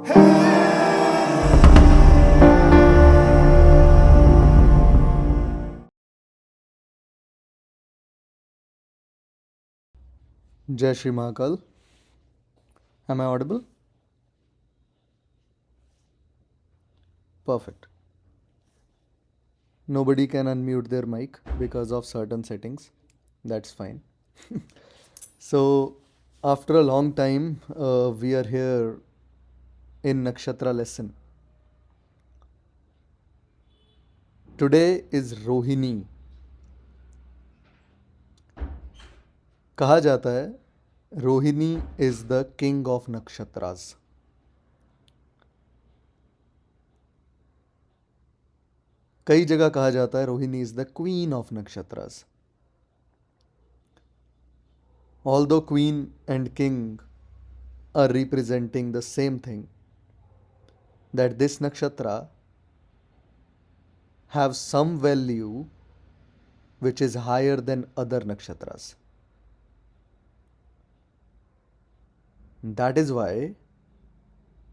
Jai Shri Mahakal. Am I audible? Perfect. Nobody can unmute their mic because of certain settings. That's fine. So, after a long time, we are here in Nakshatra lesson. Today is Rohini. कहा जाता है Rohini is the king of nakshatras. कई जगह कहा जाता है Rohini is the queen of nakshatras. Although queen and king are representing the same thing, that this nakshatra have some value which is higher than other nakshatras. That is why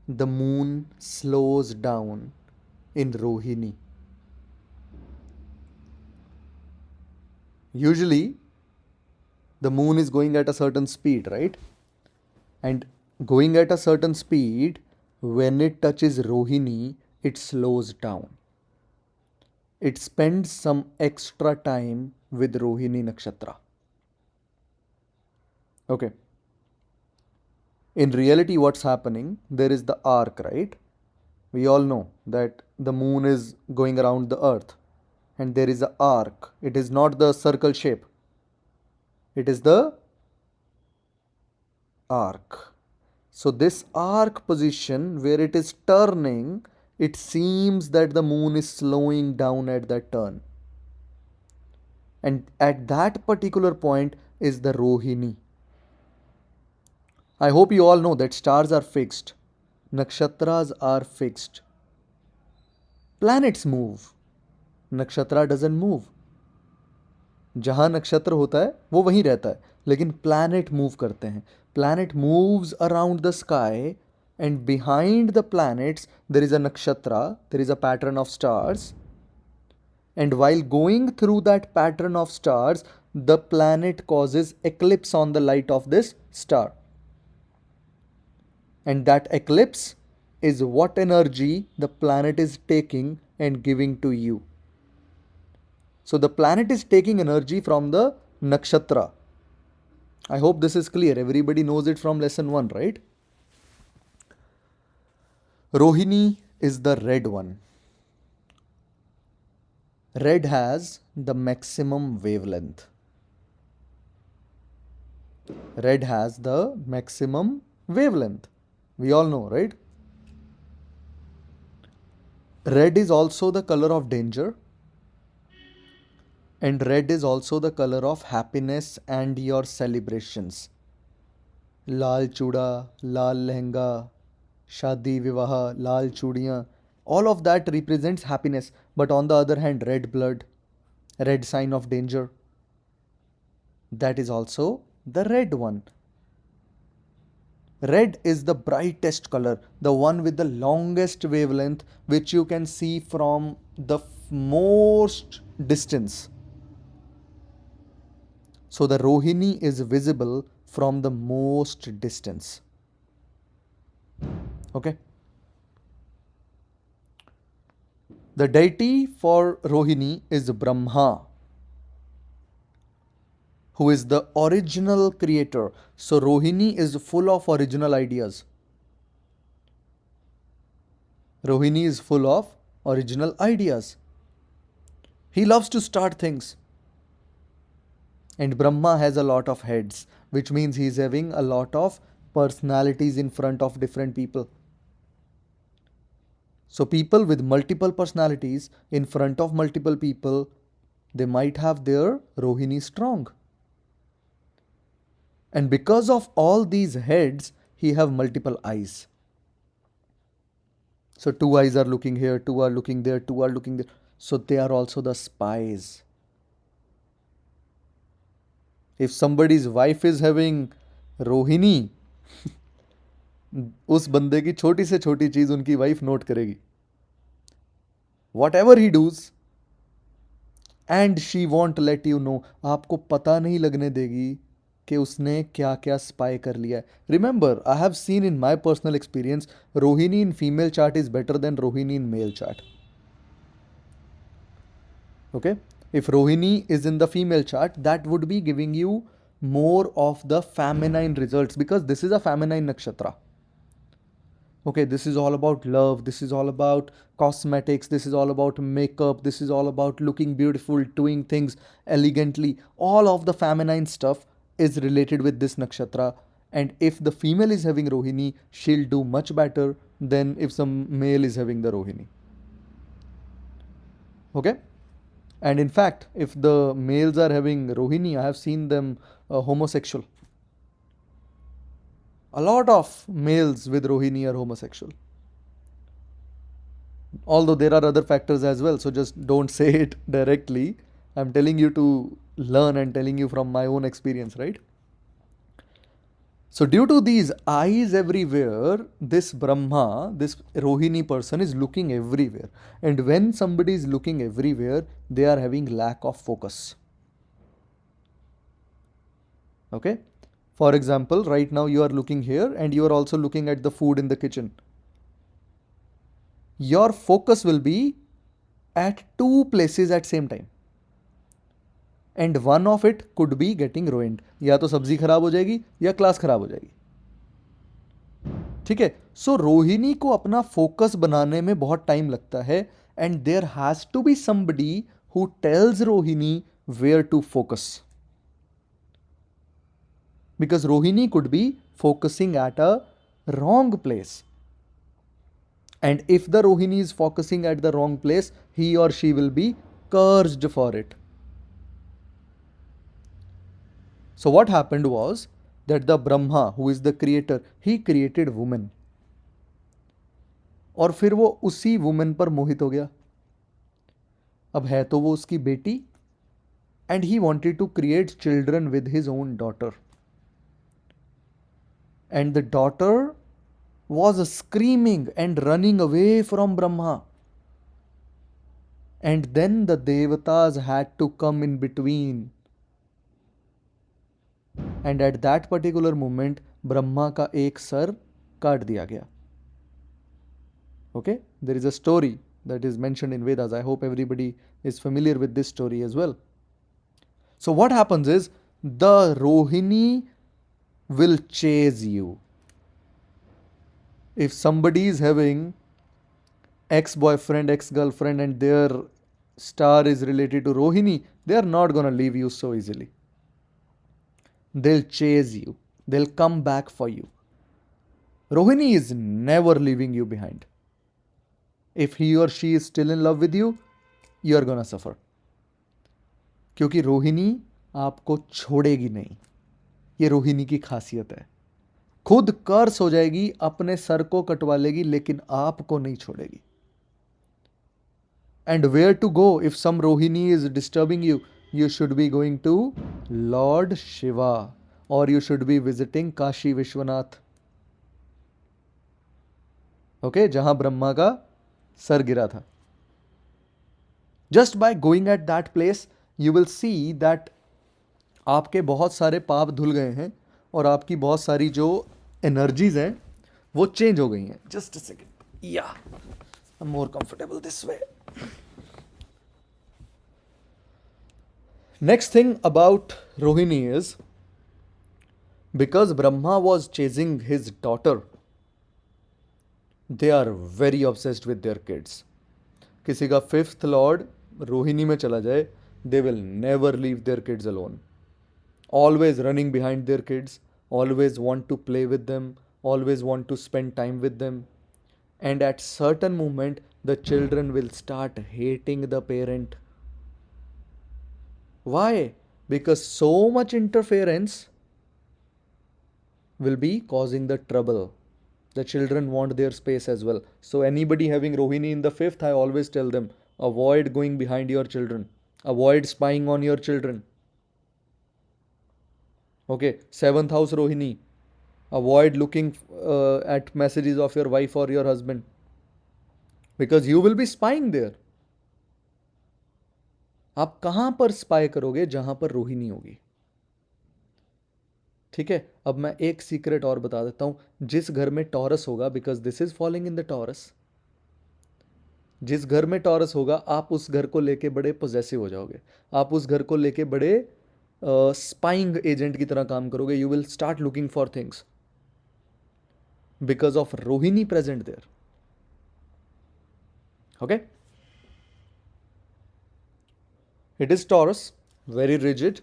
the moon slows down in Rohini. Usually, the moon is going at a certain speed, right? And going at a certain speed, when it touches Rohini, it slows down. It spends some extra time with Rohini Nakshatra. Okay. In reality, what's happening? There is the arc, right? We all know that the moon is going around the earth and there is an arc. It is not the circle shape, it is the arc. So, this arc position where it is turning, it seems that the moon is slowing down at that turn. And at that particular point is the Rohini. I hope you all know that stars are fixed, nakshatras are fixed. Planets move, nakshatra doesn't move. जहाँ नक्षत्र होता है वो वहीं रहता है, लेकिन planet move करते हैं. Planet moves around the sky and behind the planets there is a nakshatra, there is a pattern of stars. And while going through that pattern of stars, the planet causes eclipse on the light of this star. And that eclipse is what energy the planet is taking and giving to you. So the planet is taking energy from the nakshatra. I hope this is clear. Everybody knows it from lesson 1, right? Rohini is the red one. Red has the maximum wavelength. Red has the maximum wavelength. We all know, right? Red is also the color of danger. And red is also the color of happiness and your celebrations. Lal chuda, lal lehenga, shadi vivaha, lal chudiyan, all of that represents happiness. But on the other hand, red blood, red sign of danger, that is also the red one. Red is the brightest color, the one with the longest wavelength, which you can see from the most distance. So the Rohini is visible from the most distance. Okay. The deity for Rohini is Brahma, who is the original creator. So Rohini is full of original ideas. Rohini is full of original ideas. He loves to start things. And Brahma has a lot of heads, which means he is having a lot of personalities in front of different people. So people with multiple personalities in front of multiple people, they might have their Rohini strong. And because of all these heads, he have multiple eyes. So 2 eyes are looking here, 2 are looking there, 2 are looking there. So they are also the spies. If somebody's wife is having Rohini, उस बंदे की छोटी से छोटी चीज उनकी wife note करेगी, whatever he does, and she won't let you know, आपको पता नहीं लगने देगी कि उसने क्या क्या स्पाई कर लिया है. Remember, I have seen in my personal experience, Rohini in female chart is better than Rohini in male chart. Okay, if Rohini is in the female chart, that would be giving you more of the feminine results, because this is a feminine nakshatra. Okay, this is all about love, this is all about cosmetics, this is all about makeup, this is all about looking beautiful, doing things elegantly. All of the feminine stuff is related with this nakshatra. And if the female is having Rohini, she'll do much better than if some male is having the Rohini. Okay. And in fact, if the males are having Rohini, I have seen them homosexual. A lot of males with Rohini are homosexual. Although there are other factors as well, so just don't say it directly. I'm telling you to learn and telling you from my own experience, right? So, due to these eyes everywhere, this Brahma, this Rohini person is looking everywhere. And when somebody is looking everywhere, they are having lack of focus. Okay? For example, right now you are looking here and you are also looking at the food in the kitchen. Your focus will be at two places at same time. And one of it could be getting रोइंड, या तो सब्जी खराब हो जाएगी या class खराब हो जाएगी. ठीक है. सो रोहिणी को अपना फोकस बनाने में बहुत टाइम लगता है, and there has to be somebody who tells Rohini where to focus, because Rohini could be focusing at a wrong place. And if the Rohini is focusing at the wrong place, he or she will be cursed for it. So what happened was that the Brahma, who is the creator, he created woman. और फिर वो उसी women पर मोहित हो गया. अब है तो वो उसकी बेटी, and he wanted to create children with his own daughter. And the daughter was screaming and running away from Brahma. And then the Devatas had to come in between. And at that particular moment, Brahma का एक sir काट दिया गया. Okay, there is a story that is mentioned in Vedas. I hope everybody is familiar with this story as well. So what happens is, the Rohini will chase you. If somebody is having ex-boyfriend, ex-girlfriend, and their star is related to Rohini, they are not going to leave you so easily. They'll chase you. They'll come back for you. Rohini is never leaving you behind. If he or she is still in love with you, you are gonna suffer. क्योंकि रोहिणी आपको छोड़ेगी नहीं. ये रोहिणी की खासियत है. खुद कर्स हो जाएगी, अपने सर को कटवा लेगी, लेकिन आपको नहीं छोड़ेगी. And where to go if some Rohini is disturbing you? You should be going to Lord Shiva, or you should be visiting Kashi Vishwanath. Okay, जहां ब्रह्मा का सर गिरा था. Just by going at that place, you will see that आपके बहुत सारे पाप धुल गए हैं, और आपकी बहुत सारी जो एनर्जीज हैं वो चेंज हो गई हैं. Just a second. Yeah, I'm more comfortable this way. Next thing about Rohini is, because Brahma was chasing his daughter, they are very obsessed with their kids. किसी का फिफ्थ लॉर्ड रोहिणी में चला जाए, they will never leave their kids alone. Always running behind their kids, always want to play with them, always want to spend time with them. And at certain moment, the children will start hating the parent. Why? Because so much interference will be causing the trouble. The children want their space as well. So anybody having Rohini in the fifth, I always tell them, avoid going behind your children. Avoid spying on your children. Okay, seventh house Rohini. Avoid looking at messages of your wife or your husband, because you will be spying there. आप कहां पर spy करोगे? जहां पर रोहिणी होगी. ठीक है. अब मैं एक सीक्रेट और बता देता हूं. जिस घर में टॉरस होगा, because this is falling in the taurus, जिस घर में टॉरस होगा, आप उस घर को लेके बड़े पॉजेसिव हो जाओगे. आप उस घर को लेके बड़े स्पाइंग एजेंट की तरह काम करोगे. You will start looking for things because of Rohini present there. Okay. It is Taurus, very rigid,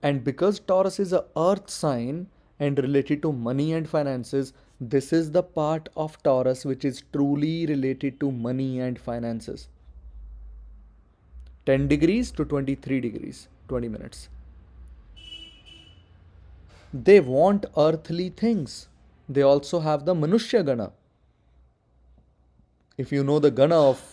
and because Taurus is a earth sign and related to money and finances, this is the part of Taurus which is truly related to money and finances. 10 degrees to 23 degrees, 20 minutes. They want earthly things. They also have the Manushya Gana. If you know the Gana of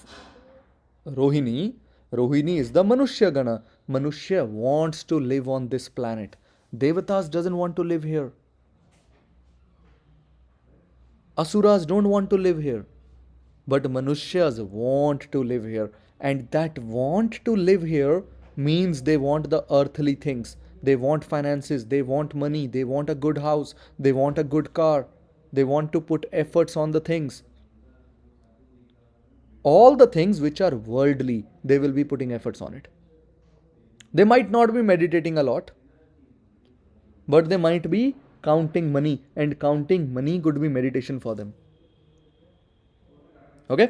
Rohini, Rohini is the Manushya Gana. Manushya wants to live on this planet. Devatas doesn't want to live here. Asuras don't want to live here. But Manushyas want to live here. And that want to live here means they want the earthly things. They want finances. They want money. They want a good house. They want a good car. They want to put efforts on the things. All the things which are worldly, they will be putting efforts on it. They might not be meditating a lot, but they might be counting money, and counting money could be meditation for them. Okay.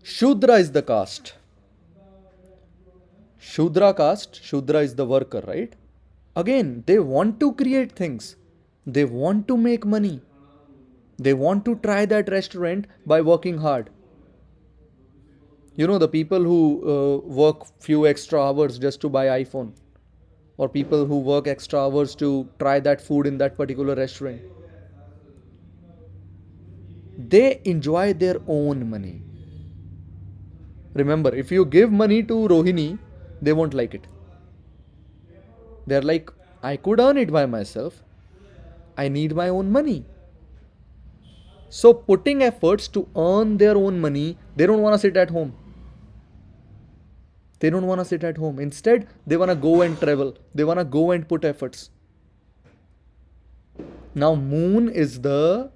Shudra is the caste. Shudra caste, Shudra is the worker, right? Again, they want to create things. They want to make money. They want to try that restaurant by working hard. You know, the people who work few extra hours just to buy iPhone, or people who work extra hours to try that food in that particular restaurant, they enjoy their own money. Remember, if you give money to Rohini, they won't like it. They're like, I could earn it by myself. I need my own money. So putting efforts to earn their own money, they don't want to sit at home. They don't want to sit at home. Instead, they want to go and travel. They want to go and put efforts. Now, Moon is the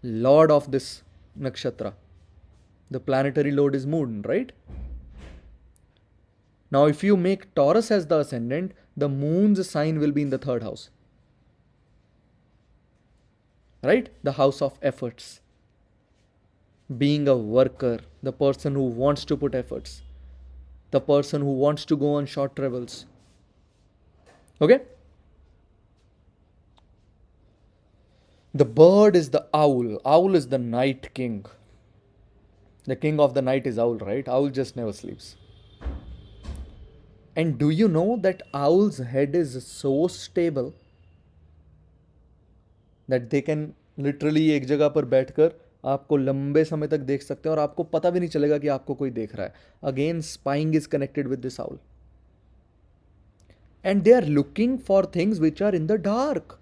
lord of this nakshatra. The planetary lord is Moon, right? Now, if you make Taurus as the ascendant, the Moon's sign will be in the third house. Right? The house of efforts. Being a worker, the person who wants to put efforts, the person who wants to go on short travels. Okay? The bird is the owl. Owl is the night king. The king of the night is owl, right? Owl just never sleeps. And do you know that owl's head is so stable that they can literally एक जगह पर बैठकर आपको लंबे समय तक देख सकते हैं और आपको पता भी नहीं चलेगा कि आपको कोई देख रहा है. Again, spying is connected with this owl. And they are looking for things which are in the dark.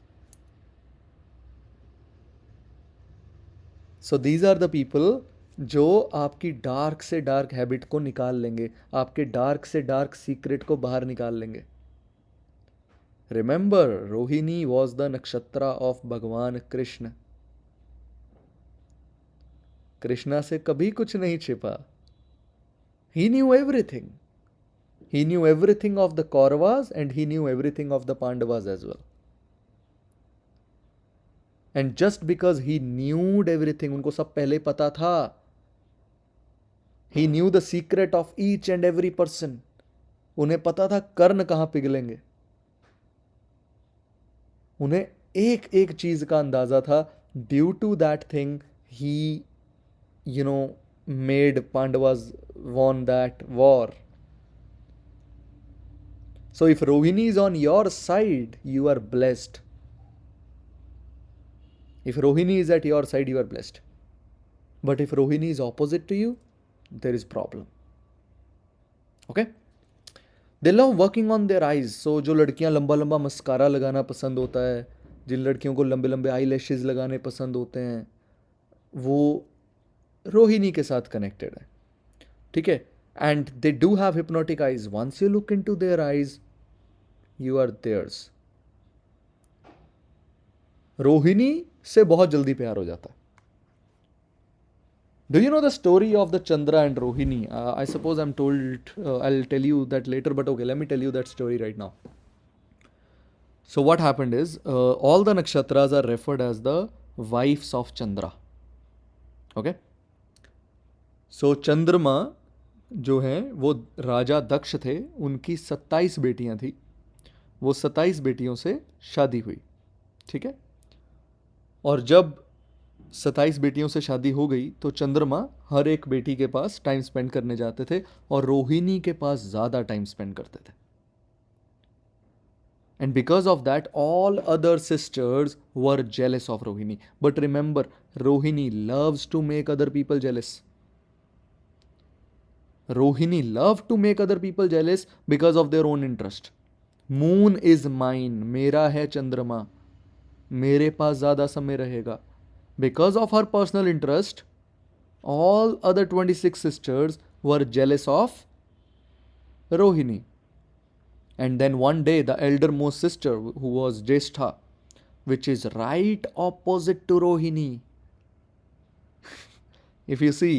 So these are the people जो आपकी डार्क से डार्क हैबिट को निकाल लेंगे, आपके डार्क से डार्क सीक्रेट को बाहर निकाल लेंगे. Remember, Rohini was the nakshatra of Bhagwan Krishna. Krishna से कभी कुछ नहीं छिपा. He knew everything. He knew everything of the Kauravas and he knew everything of the Pandavas as well. And just because he knew everything, उनको सब पहले पता था. He knew the secret of each and every person. उन्हें पता था कर्ण कहाँ पिघलेंगे. उन्हें एक एक चीज का अंदाजा था. Due to that thing he made Pandavas won that war. So if Rohini is on your side, you are blessed. If Rohini is at your side, you are blessed. But if Rohini is opposite to you, there is problem. Okay. They love working on their eyes. So जो लड़कियां लंबा लंबा mascara लगाना पसंद होता है, जिन लड़कियों को लंबे लंबे आई लैशेज लगाने पसंद होते हैं, वो रोहिणी के साथ कनेक्टेड है. ठीक है. And they do have hypnotic eyes. Once you look into their eyes, you are theirs. Rohini से बहुत जल्दी प्यार हो जाता है. Do you know the story of the Chandra and Rohini? I suppose I'm told, I'll tell you that later, but okay, let me tell you that story right now. So, what happened is, all the nakshatras are referred as the wives of Chandra. Okay? So, चंद्रमा जो हैं वो राजा दक्ष थे, उनकी 27 बेटियां थी. वो 27 बेटियों से शादी हुई. ठीक है. और जब 27 बेटियों से शादी हो गई तो चंद्रमा हर एक बेटी के पास टाइम स्पेंड करने जाते थे और रोहिणी के पास ज़्यादा टाइम स्पेंड करते थे. And because of that all other sisters were jealous of Rohini. But remember, Rohini loves to make other people jealous. Rohini love to make other people jealous because of their own interest. Moon is mine, मेरा है चंद्रमा, मेरे पास ज़्यादा समय रहेगा. Because of her personal interest, all other 26 sisters were jealous of Rohini. And then one day, the eldermost sister, who was Jeshtha, which is right opposite to Rohini. If you see,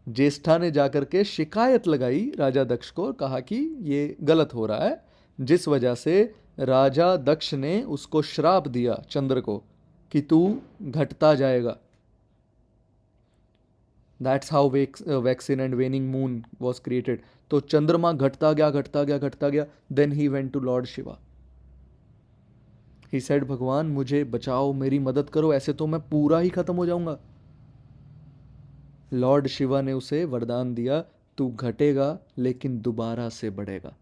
ज्येष्ठा ने जाकर के शिकायत लगाई राजा दक्ष को, कहा कि ये गलत हो रहा है, जिस वजह से राजा दक्ष ने उसको श्राप दिया चंद्र को कि तू घटता जाएगा. That's how waxing and waning moon was created. तो चंद्रमा घटता गया घटता गया घटता गया. Then he went to lord Shiva. He said, भगवान मुझे बचाओ, मेरी मदद करो, ऐसे तो मैं पूरा ही खत्म हो जाऊंगा. लॉर्ड शिवा ने उसे वरदान दिया, तू घटेगा लेकिन दोबारा से बढ़ेगा.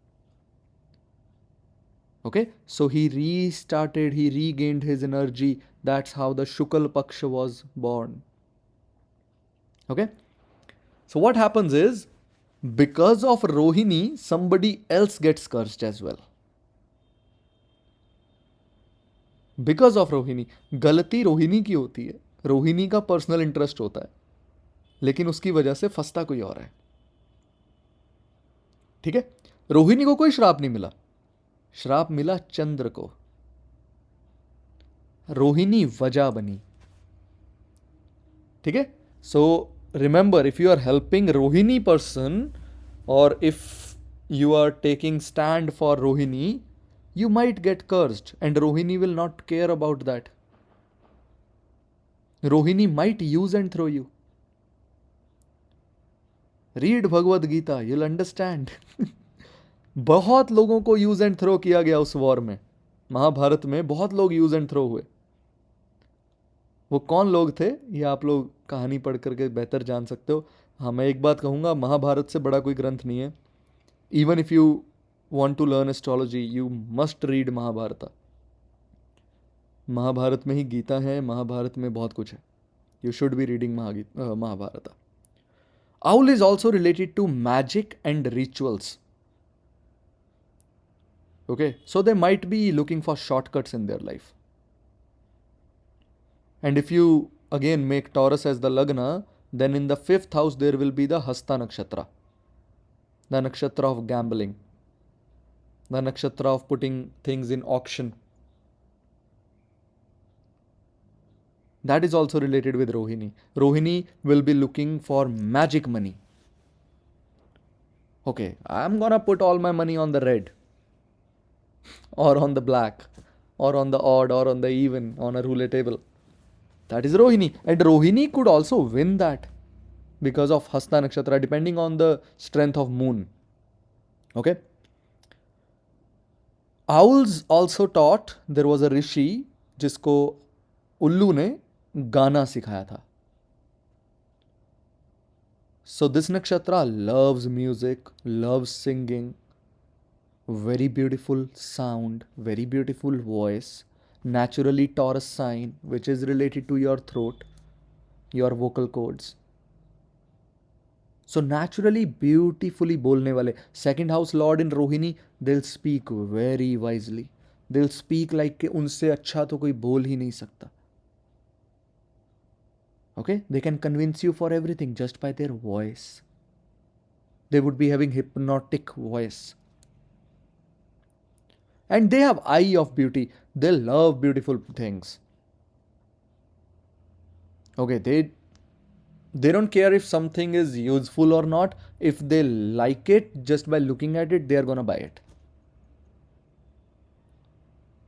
Okay, so he restarted, he regained his energy. That's how the Shukal Paksha was born. Okay, so what happens is, because of Rohini, somebody else gets cursed as well. Because of Rohini, गलती रोहिणी की होती है, रोहिणी का personal interest होता है, लेकिन उसकी वजह से फंसता कोई और है. ठीक है. रोहिणी को कोई श्राप नहीं मिला, श्राप मिला चंद्र को. रोहिणी वजह बनी. ठीक है. So remember, if you are helping Rohini person और if you are taking stand for Rohini, you might get cursed and Rohini will not care about that. Rohini might use and throw you. Read Bhagavad Gita, you'll understand. बहुत लोगों को use and throw किया गया उस war में. महाभारत में बहुत लोग यूज एंड थ्रो हुए. वो कौन लोग थे ये आप लोग कहानी पढ़ करके बेहतर जान सकते हो. हाँ, मैं एक बात कहूँगा, महाभारत से बड़ा कोई ग्रंथ नहीं है. Even if you want to learn astrology, you must read Mahabharata. Mahabharata में ही गीता है, महाभारत में बहुत कुछ है. You should be reading Mahabharat. Owl is also related to magic and rituals. Okay, so they might be looking for shortcuts in their life. And if you again make Taurus as the Lagna, then in the 5th house there will be the Hasta Nakshatra, the nakshatra of gambling, the nakshatra of putting things in auction. That is also related with Rohini. Rohini will be looking for magic money. Okay, I'm gonna put all my money on the red, or on the black, or on the odd, or on the even, on a roulette table. That is Rohini. And Rohini could also win that because of Hasta Nakshatra, depending on the strength of moon. Okay. Owls also taught, there was a rishi जिसको उल्लू ने गाना सिखाया था. So this nakshatra loves music, loves singing, very beautiful sound, very beautiful voice, naturally Taurus sign, which is related to your throat, your vocal cords. So naturally beautifully बोलने वाले. Second house lord in Rohini, they'll speak very wisely. They'll speak like कि उनसे अच्छा तो कोई बोल ही नहीं सकता. Okay, they can convince you for everything just by their voice. They would be having hypnotic voice. And they have eye of beauty. They love beautiful things. Okay, they don't care if something is useful or not. If they like it just by looking at it, they are gonna buy it.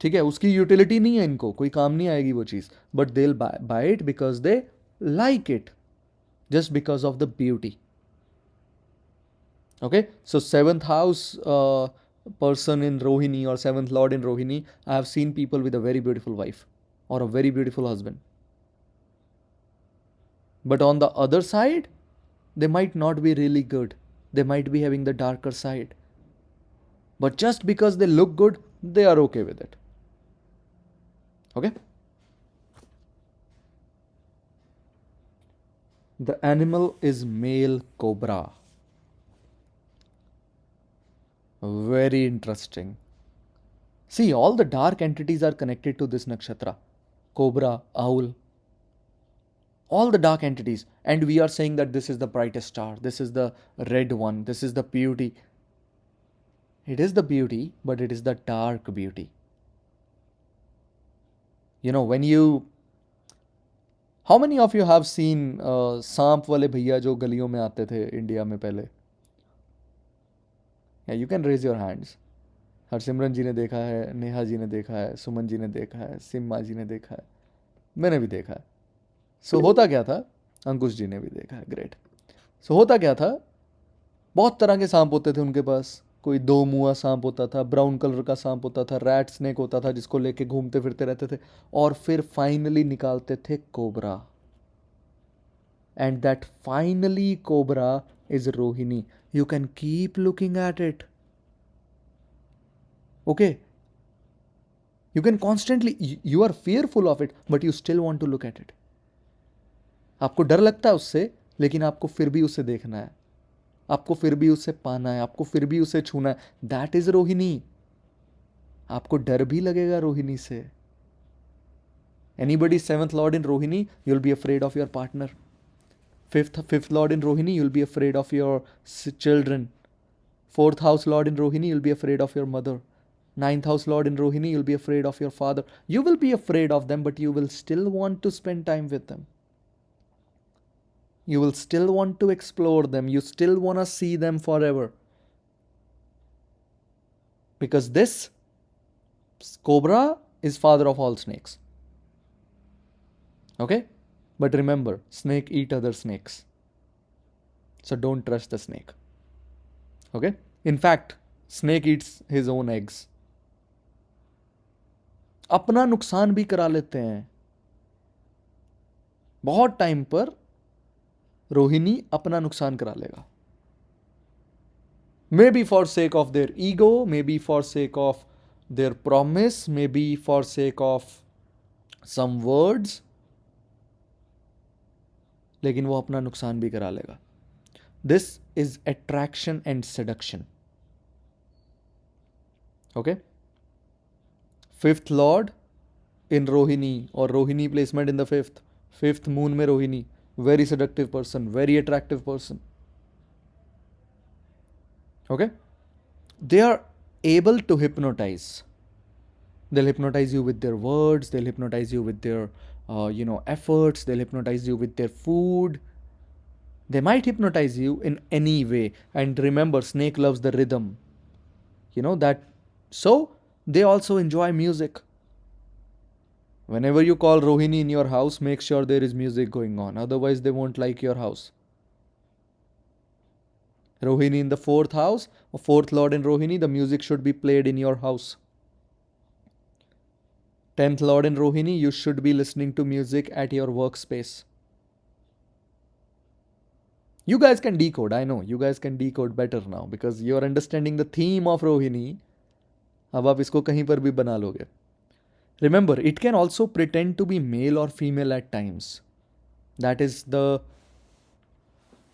ठीक है, उसकी utility नहीं है, इनको कोई काम नहीं आएगी वो चीज़, but they will buy it because they like it, just because of the beauty. Okay, so seventh house person in Rohini or seventh lord in Rohini, I have seen people with a very beautiful wife or a very beautiful husband. But on the other side, they might not be really good. They might be having the darker side. But just because they look good, they are okay with it. Okay? The animal is male cobra. Very interesting. See, all the dark entities are connected to this nakshatra. Cobra, owl, all the dark entities. And we are saying that this is the brightest star. This is the red one. This is the beauty. It is the beauty, but it is the dark beauty. You know, when you... How many of you have seen सांप वाले भैया जो गलियों में आते थे India में पहले? Yeah, you can raise your hands. Harsimran जी ने देखा है, नेहा जी ने देखा है, सुमन जी ने देखा है, सिम्मा जी ने देखा है, मैंने भी देखा है. सो होता क्या था? अंकुश जी ने भी देखा है. ग्रेट. सो होता क्या था? बहुत तरह के सांप होते थे उनके पास. कोई दो मुआ सांप होता था, ब्राउन कलर का सांप होता था, रैट स्नेक होता था जिसको लेके घूमते फिरते रहते थे, और फिर फाइनली निकालते थे cobra. And that finally cobra is Rohini. You can keep looking at it. Okay? You can constantly, you are fearful of it, but you still want to look at it. आपको डर लगता है उससे, लेकिन आपको फिर भी उसे देखना है, आपको फिर भी उसे पाना है, आपको फिर भी उसे छूना है. That is Rohini. आपको डर भी लगेगा रोहिणी से. Anybody seventh lord in Rohini, you'll be afraid of your partner. Fifth lord in Rohini, you'll be afraid of your children. Fourth house lord in Rohini, you'll be afraid of your mother. Ninth house lord in Rohini, you'll be afraid of your father. You will be afraid of them, but you will still want to spend time with them. You will still want to explore them. You still want to see them forever. Because this cobra is father of all snakes. Okay? But remember, snake eat other snakes. So don't trust the snake. Okay? In fact, snake eats his own eggs. अपना नुकसान भी करा लेते हैं. बहुत time पर रोहिणी अपना नुकसान करा लेगा. Maybe for sake of their ego, maybe for sake of their promise, maybe for sake of some words. लेकिन वो अपना नुकसान भी करा लेगा. This is attraction and seduction. Okay? Fifth lord in Rohini or Rohini placement in the fifth moon में Rohini, very seductive person, very attractive person. Okay? They are able to hypnotize. They'll hypnotize you with their words, they'll hypnotize you with their efforts, they'll hypnotize you with their food. They might hypnotize you in any way. And remember, snake loves the rhythm. You know that. So they also enjoy music. Whenever you call Rohini in your house, make sure there is music going on. Otherwise, they won't like your house. Rohini in the fourth house, or fourth lord in Rohini, the music should be played in your house. 10th lord in Rohini, you should be listening to music at your workspace. You guys can decode, I know, you guys can decode better now because you are understanding the theme of Rohini. अब आप इसको कहीं पर भी बना लोगे. Remember, it can also pretend to be male or female at times. That is the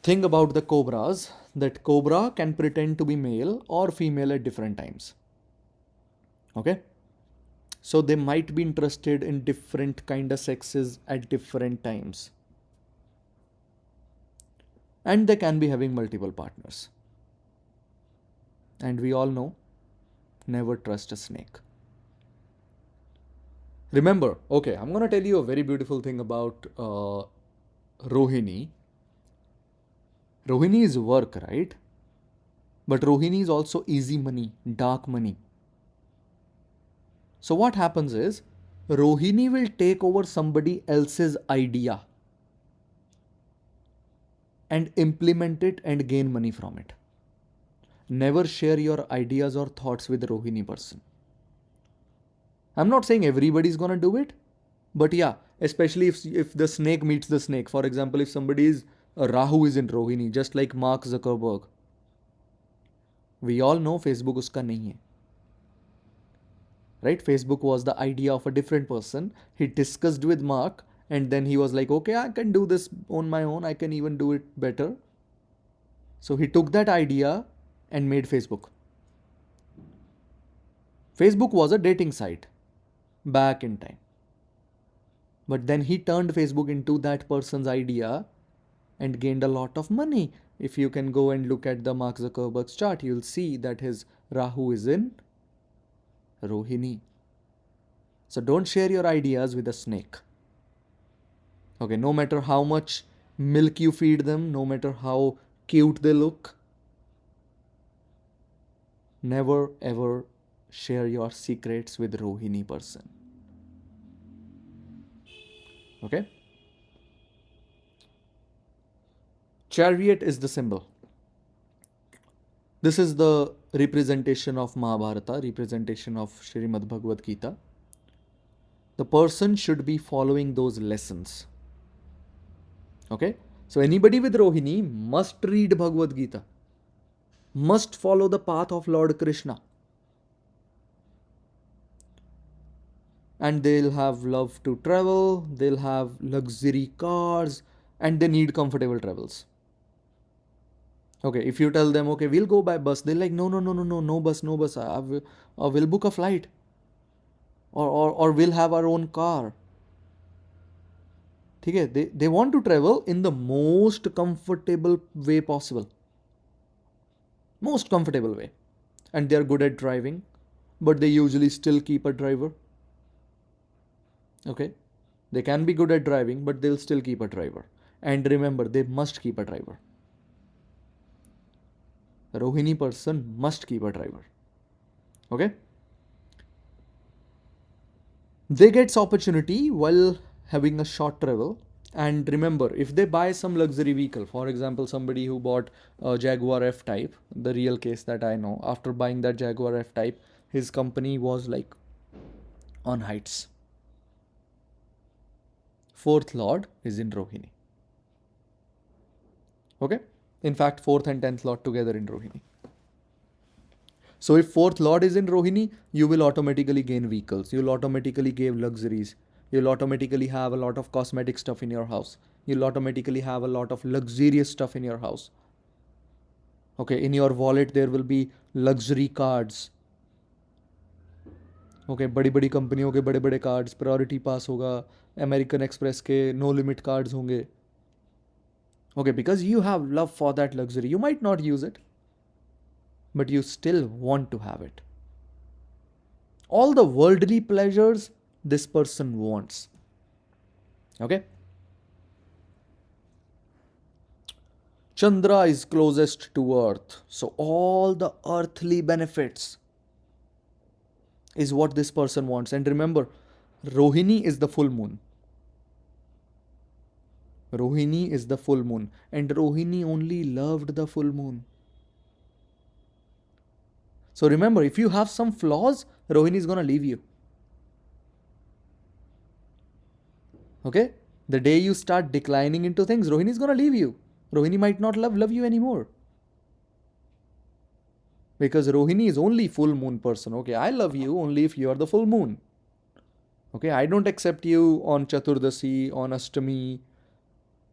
Thing about the cobras, that cobra can pretend to be male or female at different times. Okay? So they might be interested in different kind of sexes at different times. And they can be having multiple partners. And we all know, never trust a snake. Remember, okay, I'm going to tell you a very beautiful thing about Rohini. Rohini is work, right? But Rohini is also easy money, dark money. So what happens is, Rohini will take over somebody else's idea and implement it and gain money from it. Never share your ideas or thoughts with Rohini person. I'm not saying everybody's gonna do it, but yeah, especially if the snake meets the snake. For example, if somebody is a Rahu is in Rohini, just like Mark Zuckerberg. We all know Facebook uska nahi hai. Right? Facebook was the idea of a different person. He discussed with Mark and then he was like, okay, I can do this on my own. I can even do it better. So he took that idea and made Facebook. Facebook was a dating site back in time. But then he turned Facebook into that person's idea and gained a lot of money. If you can go and look at the Mark Zuckerberg's chart, you'll see that his Rahu is in Rohini. So don't share your ideas with a snake. Okay, no matter how much milk you feed them, no matter how cute they look, never ever share your secrets with Rohini person. Okay? Chariot is the symbol. This is the representation of Mahabharata, representation of Srimad Bhagavad Gita. The person should be following those lessons. Okay? So anybody with Rohini must read Bhagavad Gita, must follow the path of Lord Krishna. And they'll have love to travel, they'll have luxury cars, and they need comfortable travels. Okay, if you tell them, okay, we'll go by bus, they're like, no bus, no bus. We'll book a flight. Or we'll have our own car. Okay, they want to travel in the most comfortable way possible. Most comfortable way. And they're good at driving, but they usually still keep a driver. Okay, they can be good at driving, but they'll still keep a driver. And remember, they must keep a driver. A Rohini person must keep a driver. Okay? They get opportunity while having a short travel. And remember, if they buy some luxury vehicle, for example, somebody who bought a Jaguar F-Type, the real case that I know, after buying that Jaguar F-Type, his company was like on heights. Fourth Lord is in Rohini. Okay? In fact, 4th and 10th Lord together in Rohini. So if 4th Lord is in Rohini, you will automatically gain vehicles. You'll automatically gain luxuries. You'll automatically have a lot of cosmetic stuff in your house. You'll automatically have a lot of luxurious stuff in your house. Okay, in your wallet there will be luxury cards. Okay, बड़ी बड़ी कंपनियों के बड़े बड़े cards, priority पास होगा, American express के no limit cards होंगे. Okay, because you have love for that luxury. You might not use it, but you still want to have it. All the worldly pleasures this person wants. Okay? Chandra is closest to earth. So all the earthly benefits is what this person wants. And remember, Rohini is the full moon. Rohini is the full moon. And Rohini only loved the full moon. So remember, if you have some flaws, Rohini is going to leave you. Okay? The day you start declining into things, Rohini is going to leave you. Rohini might not love you anymore. Because Rohini is only full moon person. Okay, I love you only if you are the full moon. Okay, I don't accept you on Chaturdasi, on Ashtami,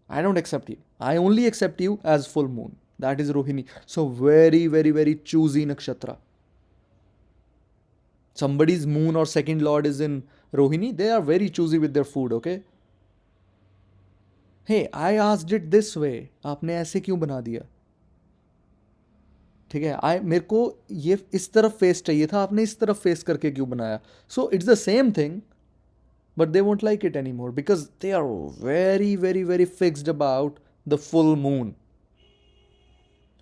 I don't accept you. I only accept you as full moon. That is Rohini. So very, very, very choosy nakshatra. Somebody's moon or second lord is in Rohini, they are very choosy with their food, okay? Hey, I asked it this way. आपने ऐसे क्यों बना दिया? ठीक है, मेरे को ये इस तरफ फेस चाहिए था, आपने इस तरफ फेस करके क्यों बनाया? So it's the same thing, but they won't like it anymore because they are very, very, very fixed about the full moon.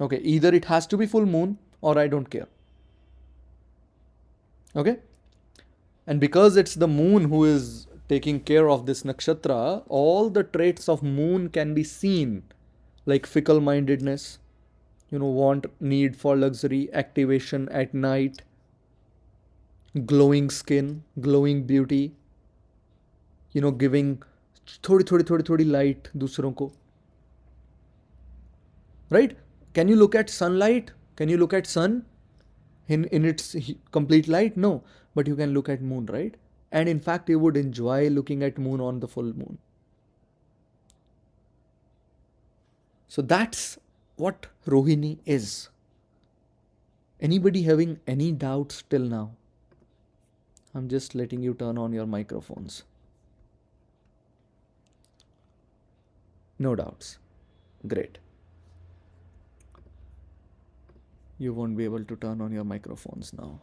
Okay, either it has to be full moon or I don't care. Okay? And because it's the moon who is taking care of this nakshatra, all the traits of moon can be seen, like fickle mindedness, want, need for luxury, activation at night, glowing skin, glowing beauty, giving थोड़ी light दूसरों को. Right? Can you look at sunlight? Can you look at sun in its complete light? No. But you can look at moon, right? And in fact, you would enjoy looking at moon on the full moon. So that's what Rohini is. Anybody having any doubts till now? I'm just letting you turn on your microphones. No doubts. Great. You won't be able to turn on your microphones now.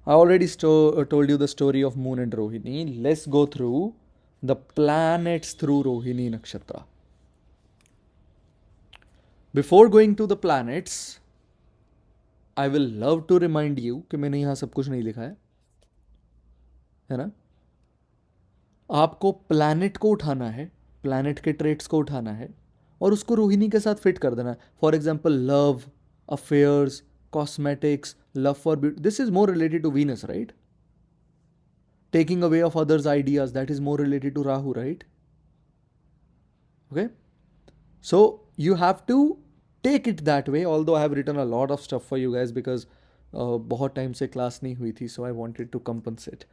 I already told you the story of Moon and Rohini. Let's go through the planets through Rohini Nakshatra. Before going to the planets, I will love to remind you कि मैंने यहाँ सब कुछ नहीं लिखा है ना? आपको प्लैनेट को उठाना है, प्लैनेट के ट्रेट्स को उठाना है और उसको रोहिणी के साथ फिट कर देना है. For example love, affairs, cosmetics, love for beauty. This is more related to Venus, right? Taking away of others' ideas, that is more related to Rahu, right? Okay? So you have to take it that way, although I have written a lot of stuff for you guys because बहुत time से class नहीं हुई थी, so I wanted to compensate.